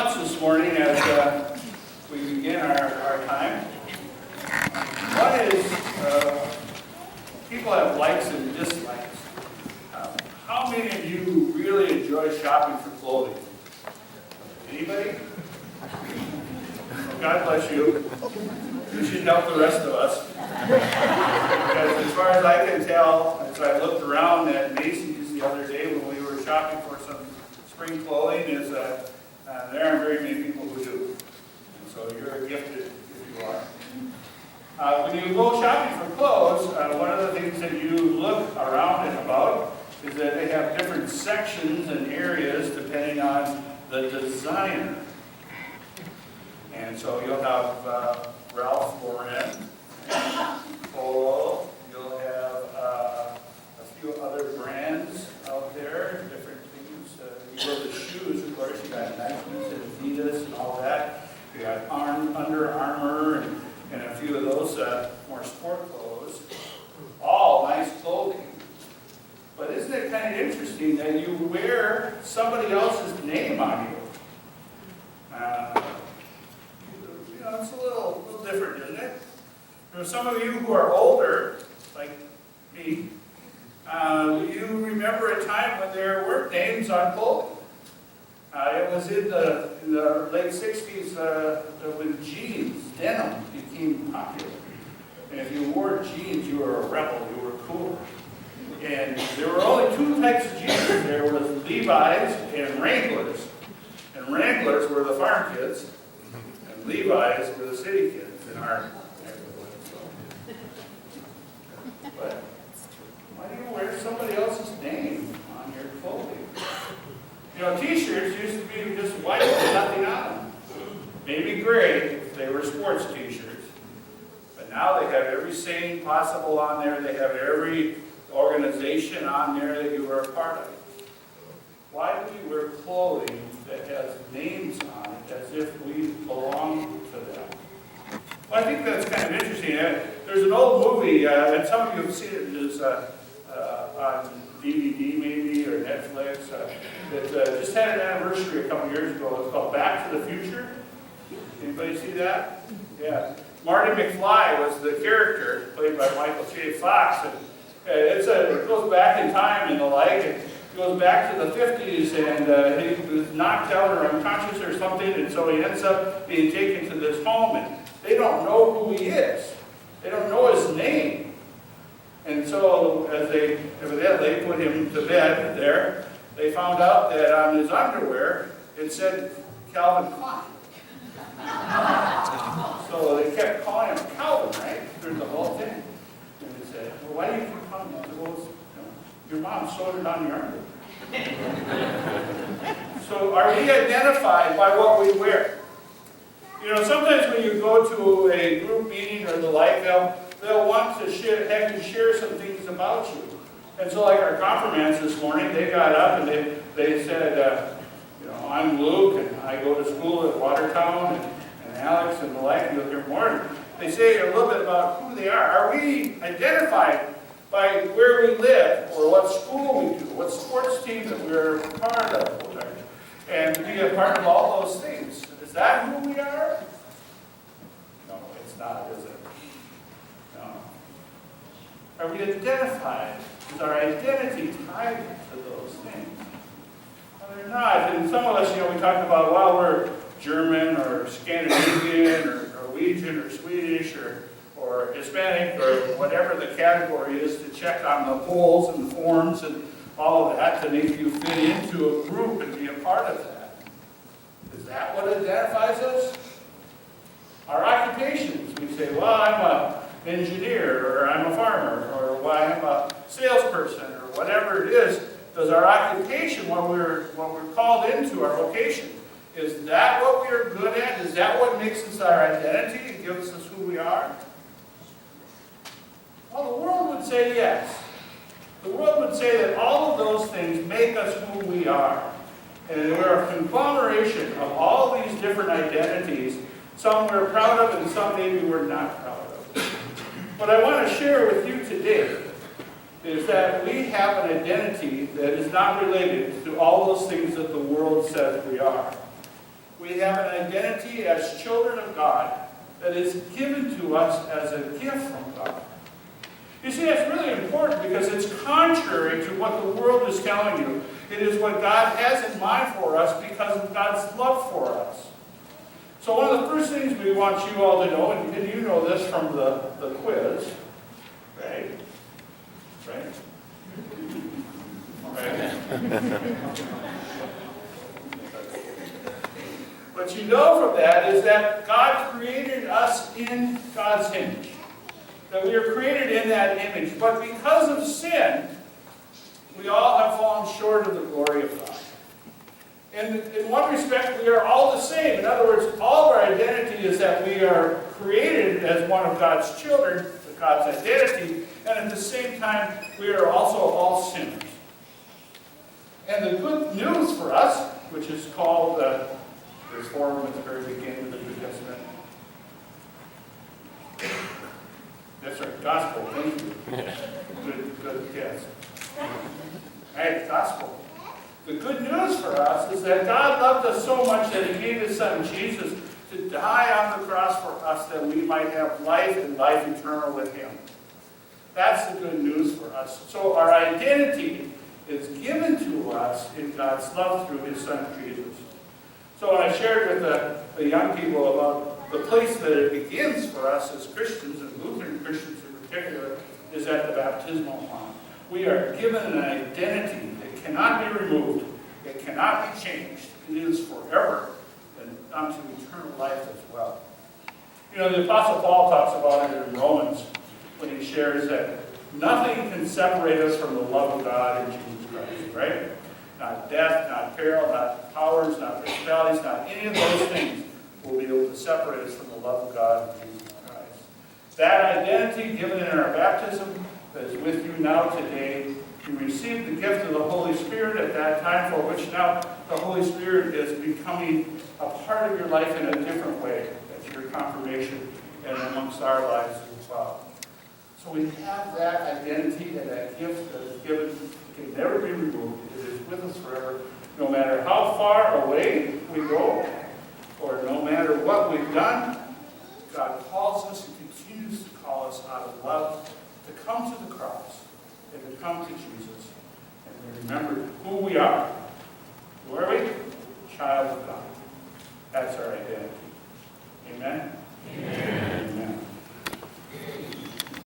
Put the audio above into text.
thoughts this morning as we begin our time. One is, people have likes and dislikes. How many of you really enjoy shopping for clothing? Anybody? Well, God bless you. You should help the rest of us. Because as far as I can tell, as I looked around at Macy's the other day when we were shopping for some spring clothing, is there aren't very many people who do. And so you're gifted if you are. When you go shopping for clothes, one of the things that you look around and about is that they have different sections and areas depending on the designer. And so you'll have Ralph Lauren, Polo, you'll have a few other brands out there, different things. You go to shoes, of course, you got Nikes and Adidas and all that. You got Under Armour and a few of those more sport clothes. All nice clothing. But isn't it kind of interesting that you wear somebody else's name on you? It's a little different, isn't it? Some of you who are older, like me, you remember a time when there weren't names on clothing. It was in the late 60s when jeans, denim, became popular. And if you wore jeans, you were a rebel, you were cool. And there were only two types of jeans. There was Levi's and Wranglers. And Wranglers were the farm kids, and Levi's were the city kids in our neighborhood. But why do you wear somebody else's name on your clothing? T-shirts used to be just white with nothing on them. Maybe gray if they were sports t-shirts. But now they have every saying possible on there. They have every organization on there that you are a part of. Why do we wear clothing that has names on it as if we belong to them? Well, I think that's kind of interesting. There's an old movie, and some of you have seen it, it's on DVD maybe, or Netflix, that just had an anniversary a couple years ago. It's called Back to the Future. Anybody see that? Yeah. Marty McFly was the character, played by Michael J. Fox. And it goes back in time and the like. It goes back to the 50s, and he was knocked out or unconscious or something, and so he ends up being taken to this home, and they don't know who he is. They don't know his name. And so as they evidently put him to bed there, they found out that on his underwear it said Calvin Klein. So they kept calling him Calvin, right, through the whole thing. And they said, well, why do you keep calling him? Well, your mom sewed it on your underwear. So are we identified by what we wear? Sometimes when you go to a group meeting or the like, they'll want to have you share some things about you. And so like our confirmants this morning, they got up and they said, I'm Luke, and I go to school at Watertown, and Alex and the like, you'll hear more. They say a little bit about who they are. Are we identified by where we live, or what school we do, what sports team that we're part of, and be a part of all those things? Is that who we are? No, it's not, is it? No. Are we identified? Is our identity tied to those things? Well, they're not. And some of us, we talk about, well, we're German or Scandinavian or Norwegian or Swedish or Hispanic or whatever the category is to check on the polls and forms and all of that to make you fit into a group and be a part of that. Is that what identifies us? Our occupations. We say, well, I'm an engineer, or I'm a farmer, or well, I'm a salesperson, or whatever it is. Does our occupation, when we're called into our vocation, is that what we're good at? Is that what makes us our identity and gives us who we are? Well, the world would say yes. The world would say that all of those things make us who we are. And we're a conglomeration of all these different identities. Some we're proud of and some maybe we're not proud of. What I want to share with you today is that we have an identity that is not related to all those things that the world says we are. We have an identity as children of God that is given to us as a gift from God. You see, that's really important because it's contrary to what the world is telling you. It is what God has in mind for us because of God's love for us. So one of the first things we want you all to know, and you know this from the quiz, right? Right? What you know from that is that God created us in God's image. That we are created in that image. But because of sin, we all have fallen short of the glory of God. And in one respect, we are all the same. In other words, all of our identity is that we are created as one of God's children, God's identity, and at the same time, we are also all sinners. And the good news for us, which is called, there's 4 of them at the very beginning of the New Testament. That's right, gospel, thank you. Good guess. All right, gospel. The good news for us is that God loved us so much that He gave His Son Jesus to die on the cross for us that we might have life and life eternal with Him. That's the good news for us. So our identity is given to us in God's love through His Son Jesus. So when I shared with the young people about the place that it begins for us as Christians, and Lutheran Christians in particular, is at the baptismal font. We are given an identity that cannot be removed. It cannot be changed. It is forever and unto eternal life as well. You know, the Apostle Paul talks about it in Romans when he shares that nothing can separate us from the love of God in Jesus Christ, right? Not death, not peril, not powers, not principalities, not any of those things will be able to separate us from the love of God in Jesus Christ. That identity given in our baptism that is with you now today, you received the gift of the Holy Spirit at that time, for which now the Holy Spirit is becoming a part of your life in a different way. That's your confirmation and amongst our lives as well. So we have that identity and that gift that is given. It can never be removed. It is with us forever. No matter how far away we go, or no matter what we've done, God calls us and continues to call us out of love to come to the cross and to come to Jesus and to remember who we are. Who are we? Child of God. That's our identity. Amen? Amen.